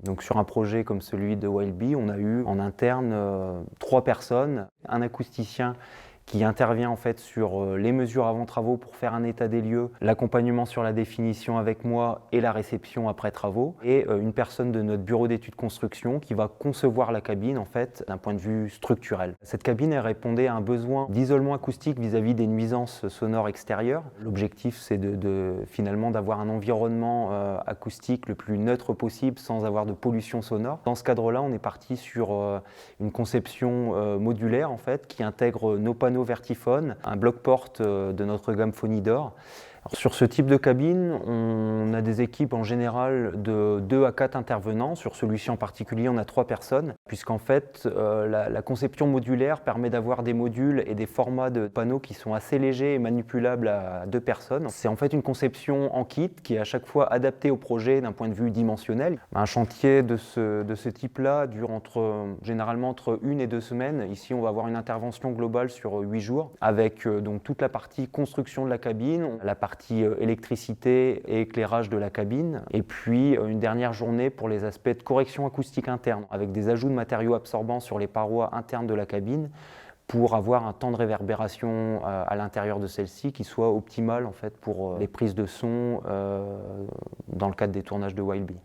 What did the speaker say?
Donc sur un projet comme celui de Wild Bee, on a eu en interne 3 personnes, un acousticien qui intervient en fait sur les mesures avant travaux pour faire un état des lieux, l'accompagnement sur la définition avec moi et la réception après travaux, et une personne de notre bureau d'études construction qui va concevoir la cabine en fait d'un point de vue structurel. Cette cabine elle répondait à un besoin d'isolement acoustique vis-à-vis des nuisances sonores extérieures. L'objectif c'est finalement d'avoir un environnement acoustique le plus neutre possible sans avoir de pollution sonore. Dans ce cadre-là, on est parti sur une conception modulaire en fait qui intègre nos panneaux vertiphone, un bloc-porte de notre gamme Phonidor. Alors, sur ce type de cabine, on a des équipes en général de 2 à 4 intervenants. Sur celui-ci en particulier, on a 3 personnes, puisqu'en fait, la conception modulaire permet d'avoir des modules et des formats de panneaux qui sont assez légers et manipulables à 2 personnes. C'est en fait une conception en kit qui est à chaque fois adaptée au projet d'un point de vue dimensionnel. Un chantier de ce type-là dure généralement entre 1 et 2 semaines. Ici, on va avoir une intervention globale sur 8 jours, avec donc toute la partie construction de la cabine, la partie électricité et éclairage de la cabine, et puis une dernière journée pour les aspects de correction acoustique interne, avec des ajouts de matériaux absorbants sur les parois internes de la cabine pour avoir un temps de réverbération à l'intérieur de celle-ci qui soit optimal en fait pour les prises de son dans le cadre des tournages de Wild Bee.